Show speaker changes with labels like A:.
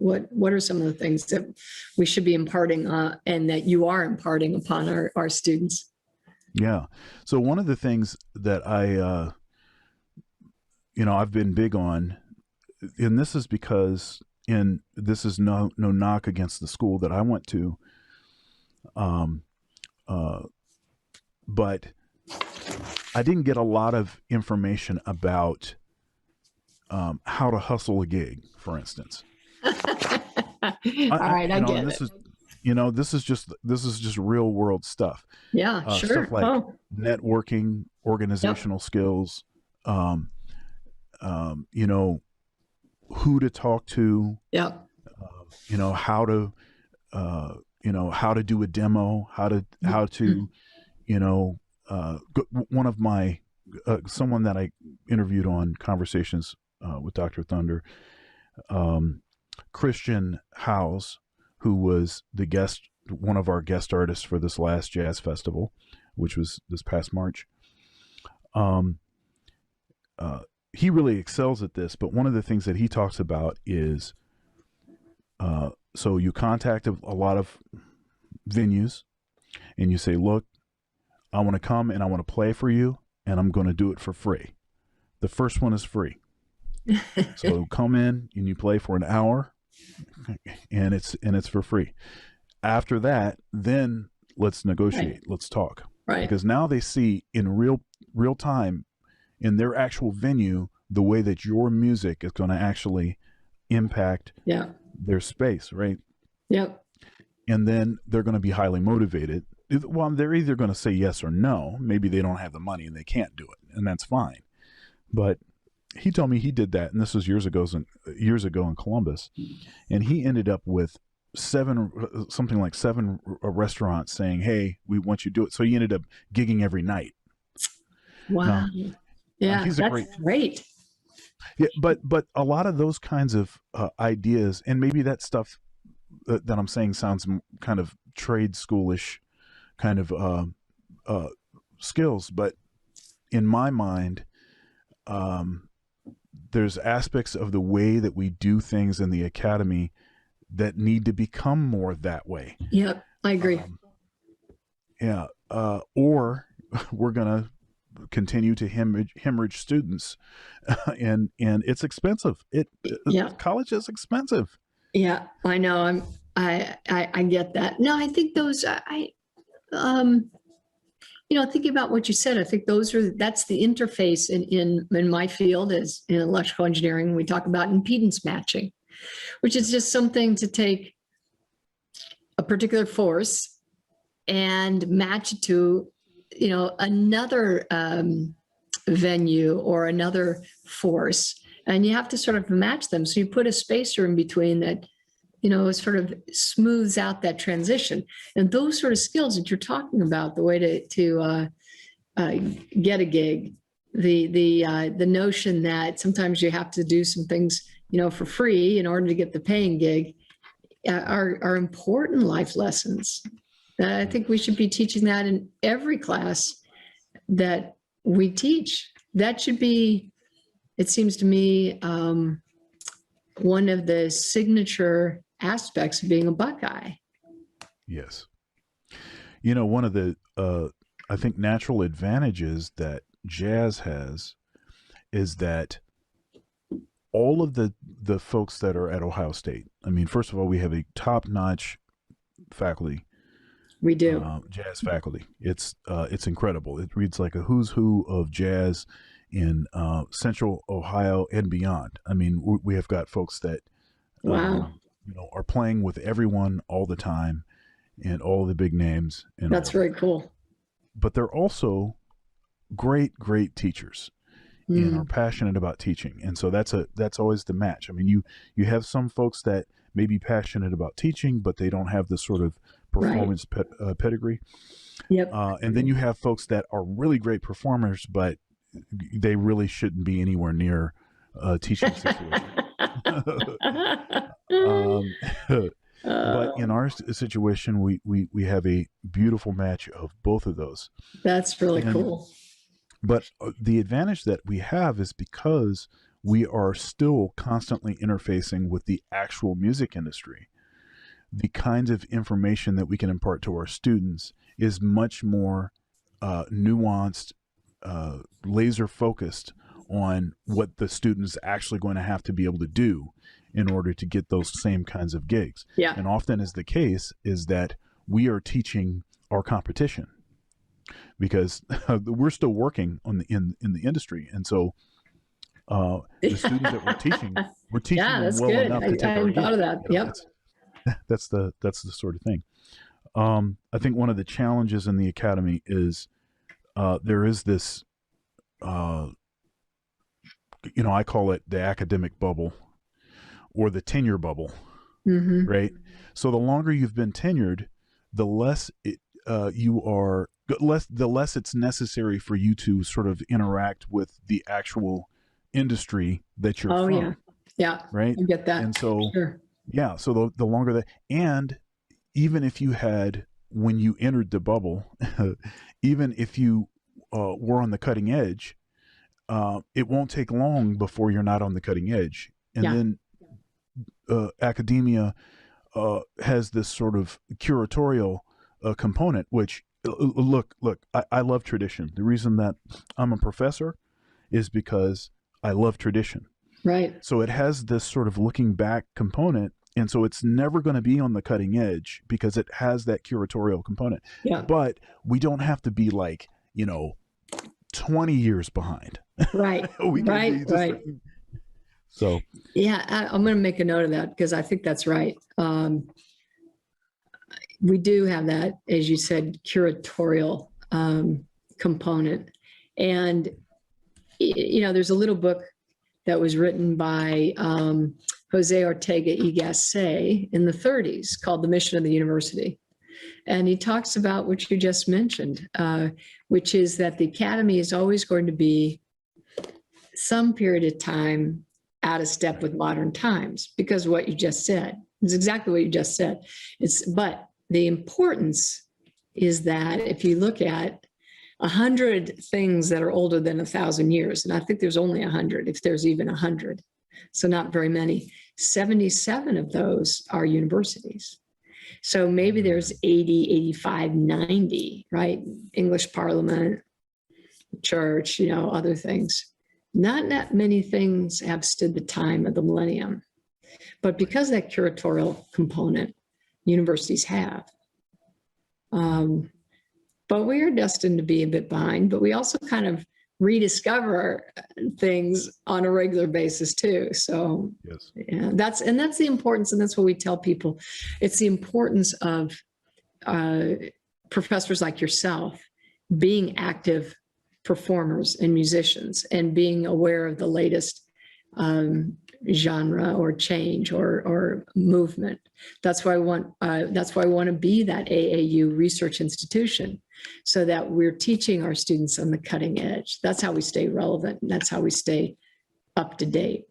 A: What are some of the things that we should be imparting and that you are imparting upon our students?
B: Yeah. So one of the things that I've been big on, and this is because, and this is no knock against the school that I went to, but I didn't get a lot of information about how to hustle a gig, for instance.
A: All right, I get
B: this
A: it.
B: This is just real world stuff.
A: Yeah, sure.
B: Stuff like networking, organizational skills, who to talk to, how to do a demo, how to one of my someone that I interviewed on Conversations with Dr. Thunder, Christian Howes, who was one of our guest artists for this last jazz festival, which was this past March. He really excels at this, but one of the things that he talks about is, so you contact a lot of venues and you say, look, I want to come and I want to play for you and I'm going to do it for free. The first one is free. So come in and you play for an hour and it's for free. After that, then let's negotiate. Right. Let's talk.
A: Right.
B: Because now they see in real time in their actual venue the way that your music is going to actually impact their space, right?
A: Yep.
B: And then they're going to be highly motivated. Well, they're either going to say yes or no. Maybe they don't have the money and they can't do it, and that's fine. But he told me he did that, and this was years ago in Columbus, and he ended up with something like seven restaurants saying, "Hey, we want you to do it." So he ended up gigging every night.
A: Wow. That's great.
B: Yeah, but a lot of those kinds of ideas, and maybe that stuff that I'm saying sounds kind of trade schoolish kind of skills, but in my mind, there's aspects of the way that we do things in the academy that need to become more that way.
A: Yep, I agree.
B: Or we're going to continue to hemorrhage students, and it's expensive. College is expensive.
A: Yeah, I know. I get that. No, I think those. Thinking about what you said, I think that's the interface in my field as in electrical engineering. We talk about impedance matching, which is just something to take a particular force and match it to, another venue or another force, and you have to sort of match them. So you put a spacer in between that, sort of smooths out that transition. And those sort of skills that you're talking about, the way to get a gig, the notion that sometimes you have to do some things, for free in order to get the paying gig, are important life lessons. I think we should be teaching that in every class that we teach. That should be, it seems to me, one of the signature aspects of being a Buckeye.
B: Yes. One of the, I think, natural advantages that jazz has is that all of the folks that are at Ohio State, I mean, first of all, we have a top-notch faculty.
A: We do.
B: Jazz faculty. It's incredible. It reads like a who's who of jazz in Central Ohio and beyond. I mean, we have got folks that are playing with everyone all the time and all the big names. And
A: that's very cool.
B: But they're also great teachers and are passionate about teaching. And so that's always the match. I mean, you have some folks that may be passionate about teaching, but they don't have the sort of performance pedigree.
A: Yep.
B: And then you have folks that are really great performers, but they really shouldn't be anywhere near a teaching situation. But in our situation, we have a beautiful match of both of those.
A: That's really cool.
B: But the advantage that we have is because we are still constantly interfacing with the actual music industry. The kinds of information that we can impart to our students is much more nuanced, laser focused on what the student's actually going to have to be able to do in order to get those same kinds of gigs.
A: Yeah.
B: And often is the case is that we are teaching our competition because we're still working on in the industry. And so the students that we're teaching
A: Yeah,
B: them
A: that's
B: well
A: good.
B: enough
A: I
B: to take our
A: hadn't thought of
B: gig.
A: that.
B: You know,
A: Yep.
B: that's the sort of thing. I think one of the challenges in the academy is there is this, I call it the academic bubble or the tenure bubble,
A: Mm-hmm.
B: right? So the longer you've been tenured, the less the less it's necessary for you to sort of interact with the actual industry that you're from.
A: Yeah. Yeah.
B: Right.
A: I get that.
B: And so,
A: Sure.
B: yeah. So the longer that, and even if you had, when you entered the bubble, even if you were on the cutting edge, it won't take long before you're not on the cutting edge. And then academia has this sort of curatorial component, which look, I love tradition. The reason that I'm a professor is because I love tradition.
A: Right.
B: So it has this sort of looking back component. And so it's never going to be on the cutting edge because it has that curatorial component.
A: Yeah.
B: But we don't have to be like, 20 years behind.
A: Right.
B: We can be just
A: Right.
B: So
A: Yeah, I'm going to make a note of that because I think that's right. We do have that, as you said, curatorial component. And, there's a little book that was written by Jose Ortega y Gasset in the 30s called The Mission of the University. And he talks about what you just mentioned, which is that the academy is always going to be some period of time out of step with modern times because of what you just said. It's exactly what you just said. But the importance is that if you look at 100 things that are older than 1,000 years, and I think there's only 100, if there's even 100, so not very many, 77 of those are universities. So maybe there's 80, 85, 90, right? English Parliament, church, other things. Not that many things have stood the time of the millennium. But because of that curatorial component, universities have. But we are destined to be a bit behind, but we also kind of rediscover things on a regular basis too. So
B: yes.
A: Yeah, that's the importance, and that's what we tell people. It's the importance of professors like yourself being active performers and musicians and being aware of the latest genre or change or movement. That's why I want to be that AAU research institution, so that we're teaching our students on the cutting edge. That's how we stay relevant, and that's how we stay up to date.